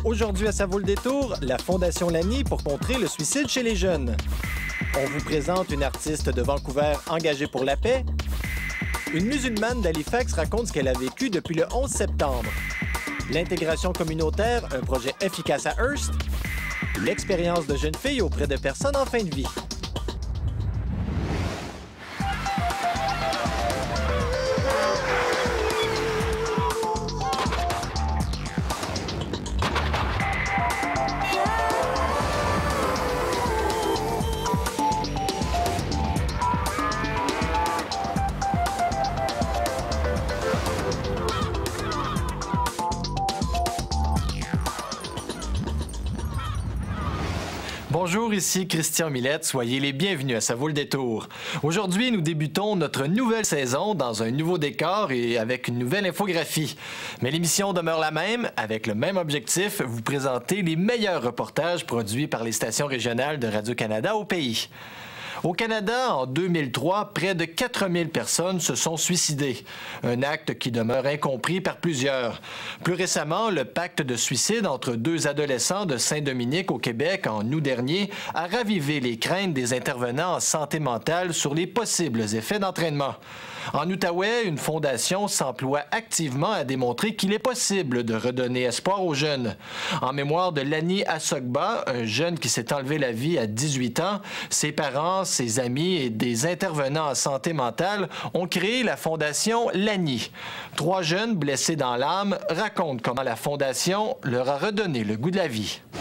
Aujourd'hui à Ça vaut le détour, la Fondation Lani pour contrer le suicide chez les jeunes. On vous présente une artiste de Vancouver engagée pour la paix. Une musulmane d'Halifax raconte ce qu'elle a vécu depuis le 11 septembre. L'intégration communautaire, un projet efficace à Hearst. L'expérience de jeune fille auprès de personnes en fin de vie. Bonjour, ici Christian Millette. Soyez les bienvenus à Ça vaut le détour. Aujourd'hui, nous débutons notre nouvelle saison dans un nouveau décor et avec une nouvelle infographie. Mais l'émission demeure la même, avec le même objectif, vous présenter les meilleurs reportages produits par les stations régionales de Radio-Canada au pays. Au Canada, en 2003, près de 4000 personnes se sont suicidées. Un acte qui demeure incompris par plusieurs. Plus récemment, le pacte de suicide entre deux adolescents de Saint-Dominique au Québec en août dernier a ravivé les craintes des intervenants en santé mentale sur les possibles effets d'entraînement. En Outaouais, une fondation s'emploie activement à démontrer qu'il est possible de redonner espoir aux jeunes. En mémoire de Lani Asogba, un jeune qui s'est enlevé la vie à 18 ans, ses parents, ses amis et des intervenants en santé mentale ont créé la fondation Lani. 3 jeunes blessés dans l'âme racontent comment la fondation leur a redonné le goût de la vie. «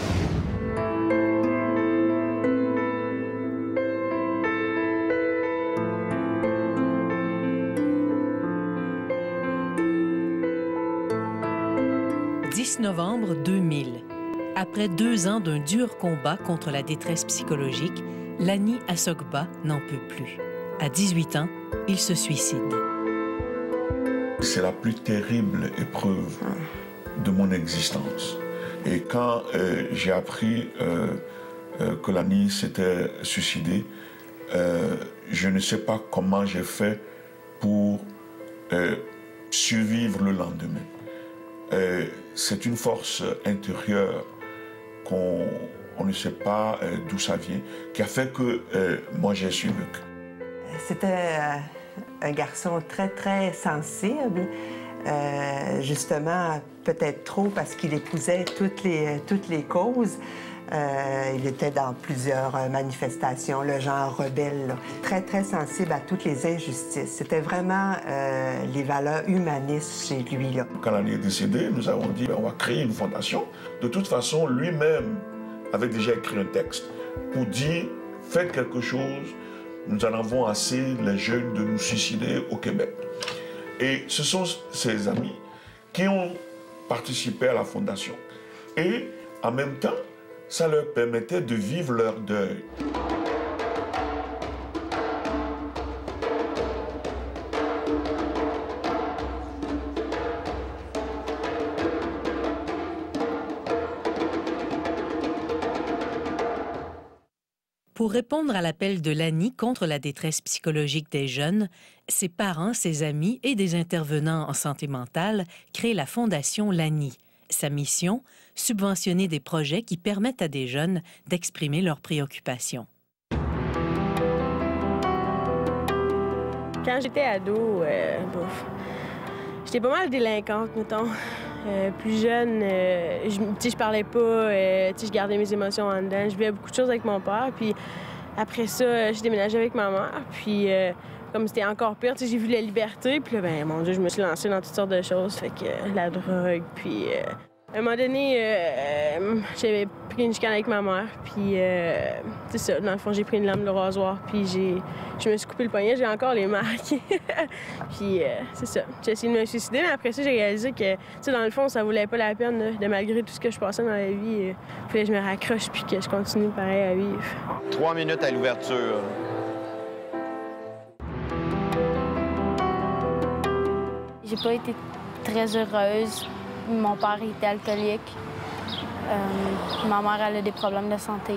10 novembre 2000. Après 2 ans d'un dur combat contre la détresse psychologique, Lani Asogba n'en peut plus. À 18 ans, il se suicide. C'est la plus terrible épreuve de mon existence. Et quand j'ai appris que Lani s'était suicidée, je ne sais pas comment j'ai fait pour survivre le lendemain. C'est une force intérieure qu'on ne sait pas d'où ça vient, qui a fait que moi j'ai survécu. C'était un garçon très, très sensible, justement, peut-être trop parce qu'il épousait toutes les causes. Il était dans plusieurs manifestations, le genre rebelle, là. Très, très sensible à toutes les injustices. C'était vraiment les valeurs humanistes chez lui, là. Quand Lani est décédé, nous avons dit on va créer une fondation. De toute façon, lui-même avait déjà écrit un texte pour dire faites quelque chose, nous en avons assez, les jeunes, de nous suicider au Québec. Et ce sont ses amis qui ont participé à la fondation. Et en même temps, ça leur permettait de vivre leur deuil. Pour répondre à l'appel de Lani contre la détresse psychologique des jeunes, ses parents, ses amis et des intervenants en santé mentale créent la Fondation Lani. Sa mission, subventionner des projets qui permettent à des jeunes d'exprimer leurs préoccupations. Quand j'étais ado, j'étais pas mal délinquante, mettons. Plus jeune, je parlais pas, je gardais mes émotions en dedans. Je vivais beaucoup de choses avec mon père, puis après ça, j'ai déménagé avec ma mère, puis comme c'était encore pire, j'ai vu la liberté, puis là, ben mon Dieu, je me suis lancée dans toutes sortes de choses, fait que la drogue, puis à un moment donné, j'avais pris une chicane avec ma mère, puis c'est ça, dans le fond, j'ai pris une lame de rasoir, puis je me suis coupé le poignet, j'ai encore les marques. Puis c'est ça, j'ai essayé de me suicider, mais après ça, j'ai réalisé que, tu sais, dans le fond, ça valait pas la peine, de malgré tout ce que je passais dans la vie, il fallait que je me raccroche, puis que je continue pareil à vivre. 3 minutes à l'ouverture. J'ai pas été très heureuse. Mon père était alcoolique. Ma mère, elle a des problèmes de santé.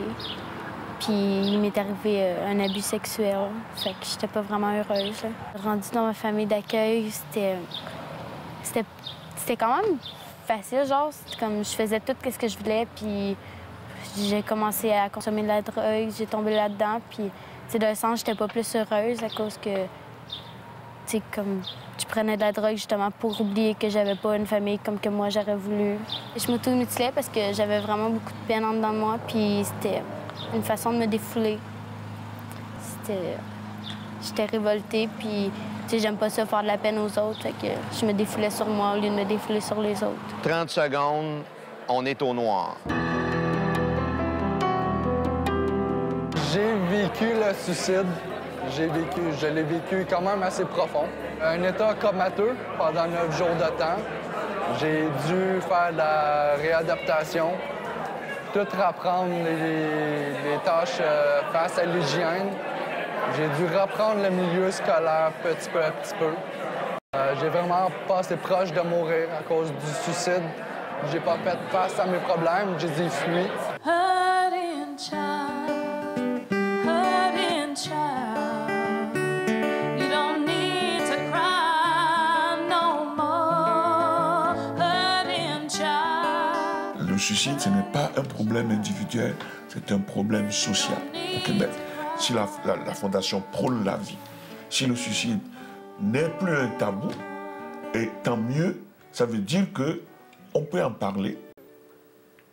Puis il m'est arrivé un abus sexuel. Fait que j'étais pas vraiment heureuse, là. Rendue dans ma famille d'accueil, c'était quand même facile, genre. Comme je faisais tout ce que je voulais, puis j'ai commencé à consommer de la drogue, j'ai tombé là-dedans, puis d'un sens, j'étais pas plus heureuse à cause que, comme je prenais de la drogue justement pour oublier que j'avais pas une famille comme que moi j'aurais voulu. Je m'auto-mutilais parce que j'avais vraiment beaucoup de peine en dedans de moi, puis c'était une façon de me défouler. J'étais révoltée, puis j'aime pas ça faire de la peine aux autres, fait que je me défoulais sur moi au lieu de me défouler sur les autres. 30 secondes, on est au noir. J'ai vécu le suicide. Je l'ai vécu quand même assez profond. Un état comateux pendant 9 jours de temps. J'ai dû faire de la réadaptation, tout reprendre les tâches face à l'hygiène. J'ai dû reprendre le milieu scolaire petit peu à petit peu. J'ai vraiment passé proche de mourir à cause du suicide. J'ai pas fait face à mes problèmes, j'ai dit fuis. Le suicide, ce n'est pas un problème individuel, c'est un problème social au Québec. Si la Fondation prône la vie, si le suicide n'est plus un tabou, et tant mieux, ça veut dire qu'on peut en parler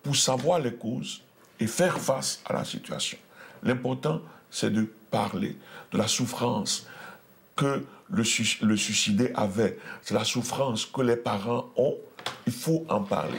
pour savoir les causes et faire face à la situation. L'important, c'est de parler de la souffrance que le suicidé avait, c'est la souffrance que les parents ont. Il faut en parler.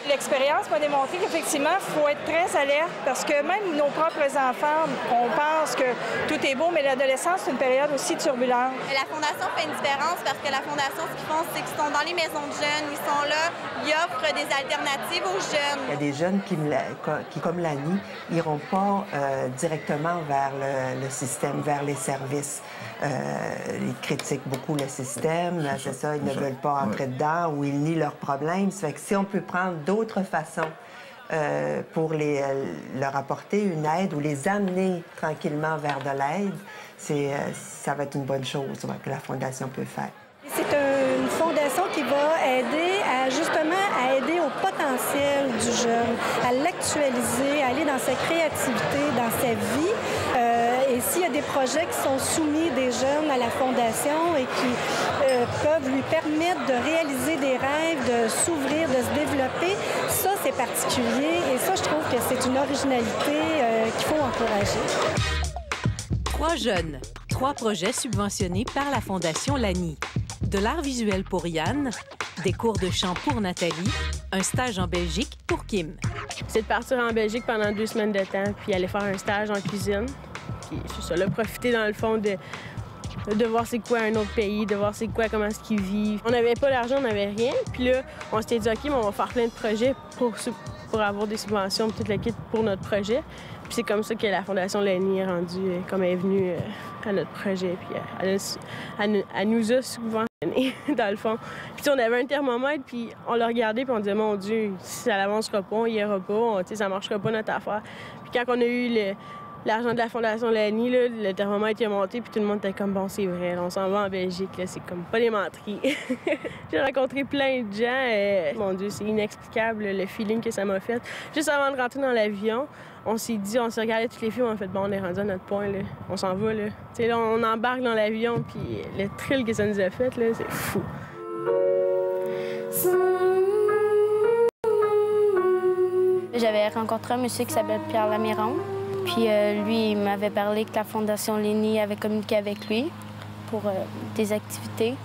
L'expérience m'a démontré qu'effectivement, il faut être très alerte parce que même nos propres enfants, on pense que tout est beau, mais l'adolescence, c'est une période aussi turbulente. La Fondation fait une différence parce que la Fondation, ce qu'ils font, c'est qu'ils sont dans les maisons de jeunes, ils sont là, ils offrent des alternatives aux jeunes. Il y a des jeunes qui comme Lani, n'iront pas directement vers le système, vers les services. Ils critiquent beaucoup le système, c'est ça, ils ne veulent pas entrer dedans ou ils nient leurs problèmes. Ça fait que si on peut prendre d'autres façons pour leur apporter une aide ou les amener tranquillement vers de l'aide, ça va être une bonne chose que la Fondation peut faire. C'est une fondation qui va aider à aider au potentiel du jeune, à l'actualiser, à aller dans sa créativité, dans sa vie. Et s'il y a des projets qui sont soumis des jeunes à la Fondation et qui peuvent lui permettre de réaliser des rêves, de s'ouvrir, de se développer, ça, c'est particulier. Et ça, je trouve que c'est une originalité qu'il faut encourager. 3 jeunes, 3 projets subventionnés par la Fondation Lani. De l'art visuel pour Yann, des cours de chant pour Nathalie, un stage en Belgique pour Kim. C'est de partir en Belgique pendant 2 semaines de temps, puis aller faire un stage en cuisine. Puis c'est ça, là, profiter dans le fond de voir c'est quoi un autre pays, de voir c'est quoi, comment est-ce qu'ils vivent. On n'avait pas d'argent, on n'avait rien. Puis là, on s'était dit, OK, mais on va faire plein de projets pour avoir des subventions, toute la kit pour notre projet. Puis c'est comme ça que la Fondation Lani est rendue, comme elle est venue à notre projet. Puis elle nous a subventionnés, dans le fond. Puis on avait un thermomètre, puis on l'a regardé, puis on disait, mon Dieu, si ça n'avancera pas, on ira pas, ça marchera pas notre affaire. Puis quand on a eu l'argent de la Fondation Lani, là, le thermomètre est monté, puis tout le monde était comme, bon, c'est vrai, là, on s'en va en Belgique, là, c'est comme pas des menteries. J'ai rencontré plein de gens. Mon Dieu, c'est inexplicable, le feeling que ça m'a fait. Juste avant de rentrer dans l'avion, on s'est regardé toutes les filles, on a fait, bon, on est rendu à notre point, là, on s'en va, là. Tu sais, là, on embarque dans l'avion, puis le thrill que ça nous a fait, là, c'est fou. J'avais rencontré un monsieur qui s'appelle Pierre Lamiron. Puis lui, il m'avait parlé que la Fondation Lani avait communiqué avec lui pour des activités.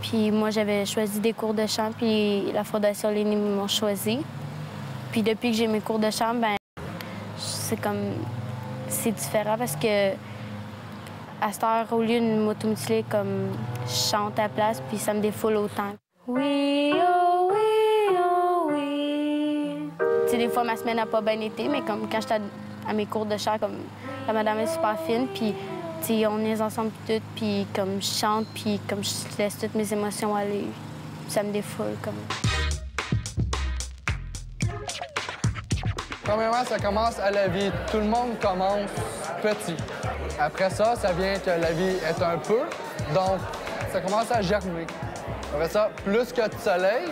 Puis moi, j'avais choisi des cours de chant, puis la Fondation Lani m'ont choisi. Puis depuis que j'ai mes cours de chant, ben c'est différent parce que à cette heure, au lieu de m'automutiler, comme je chante à la place, puis ça me défoule autant. Oui, oh oui, oh oui. Tu sais, des fois, ma semaine n'a pas bien été, mais comme quand j'étais à mes cours de chant, comme la madame est super fine, puis on est ensemble toutes, puis comme je chante, puis comme je laisse toutes mes émotions aller, ça me défoule comme. Premièrement, ça commence à la vie. Tout le monde commence petit. Après ça, ça vient que la vie est un peu, donc ça commence à germer. Après ça, plus que de soleil,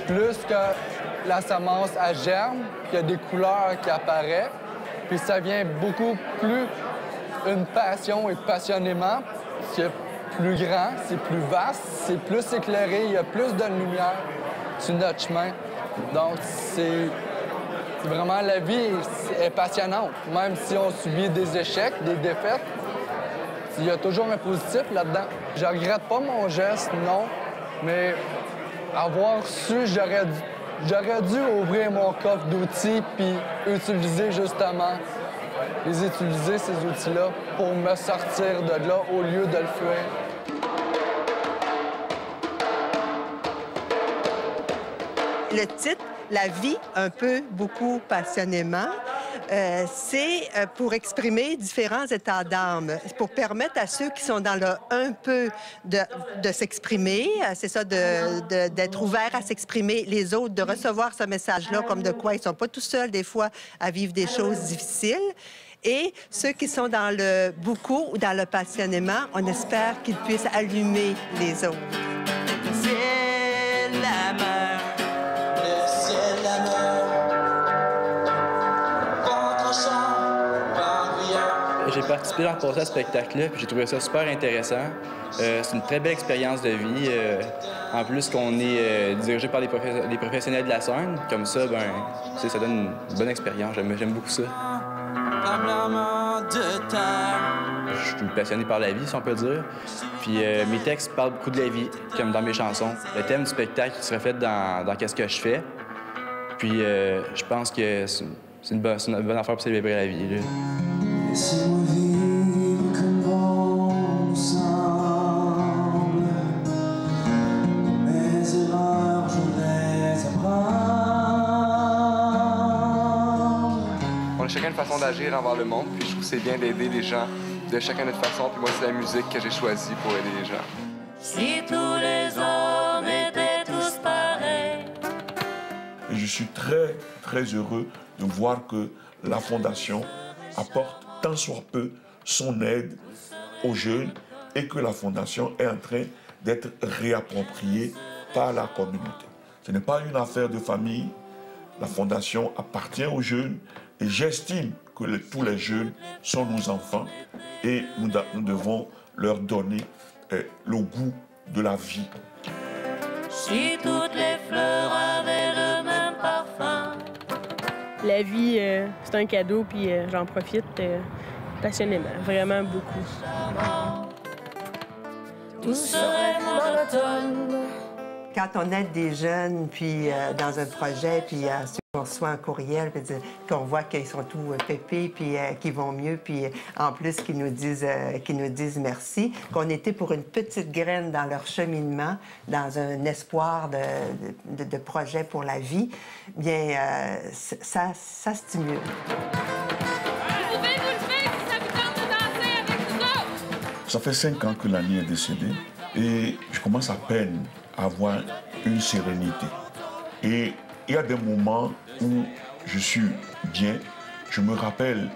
plus que la semence à germe, qu'il y a des couleurs qui apparaissent, puis ça vient beaucoup plus une passion et passionnément. C'est plus grand, c'est plus vaste, c'est plus éclairé, il y a plus de lumière sur notre chemin. Donc, c'est vraiment la vie est passionnante. Même si on subit des échecs, des défaites, il y a toujours un positif là-dedans. Je regrette pas mon geste, non, mais avoir su, j'aurais dû ouvrir mon coffre d'outils puis utiliser justement, utiliser ces outils-là pour me sortir de là au lieu de le fuir. Le titre, La vie, un peu, beaucoup, passionnément, c'est pour exprimer différents états d'âme, pour permettre à ceux qui sont dans le un peu de s'exprimer, c'est ça, d'être ouverts à s'exprimer, les autres, de recevoir ce message-là comme de quoi ils sont pas tout seuls, des fois, à vivre des choses difficiles. Et ceux qui sont dans le beaucoup ou dans le passionnément, on espère qu'ils puissent allumer les autres. C'est la mer. J'ai participé l'an passé à ce spectacle-là, puis j'ai trouvé ça super intéressant. C'est une très belle expérience de vie. En plus qu'on est dirigé par les professionnels de la scène, comme ça, ça donne une bonne expérience. J'aime beaucoup ça. Je suis passionné par la vie, si on peut dire. Puis mes textes parlent beaucoup de la vie, comme dans mes chansons. Le thème du spectacle se reflète dans qu'est-ce que je fais. Puis je pense que c'est une bonne affaire pour célébrer la vie. Laissez-moi vivre comme bon semble. Mes erreurs, je les apprends. On a chacun une façon d'agir envers le monde, puis je trouve que c'est bien d'aider les gens de chacun notre façon. Puis moi, c'est la musique que j'ai choisie pour aider les gens. Si tous les hommes étaient tous pareils. Et je suis très, très heureux de voir que la Fondation apporte tant soit peu son aide aux jeunes et que la Fondation est en train d'être réappropriée par la communauté. Ce n'est pas une affaire de famille. La Fondation appartient aux jeunes et j'estime que tous les jeunes sont nos enfants et nous devons leur donner le goût de la vie. Si toutes les fleurs avaient le même parfum. La vie, c'est un cadeau, puis j'en profite passionnément, vraiment beaucoup. Tout serait monotone. Quand on aide des jeunes, puis dans un projet, puis on reçoit un courriel, puis qu'on voit qu'ils sont tout pépés, puis qu'ils vont mieux, puis en plus qu'ils nous disent merci, qu'on était pour une petite graine dans leur cheminement, dans un espoir de projet pour la vie, bien, ça stimule. Ça fait 5 ans que Lani est décédée et je commence à peine à avoir une sérénité. Et il y a des moments où je suis bien, je me rappelle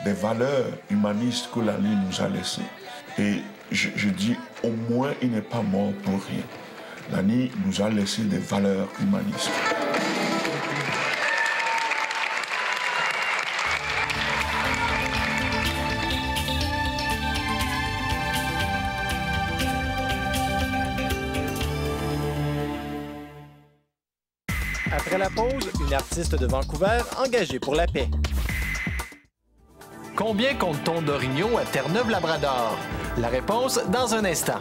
des valeurs humanistes que Lani nous a laissées. Et je dis, au moins, il n'est pas mort pour rien. Lani nous a laissé des valeurs humanistes. Après la pause, une artiste de Vancouver engagée pour la paix. Combien compte-t-on d'orignaux à Terre-Neuve-Labrador? La réponse dans un instant.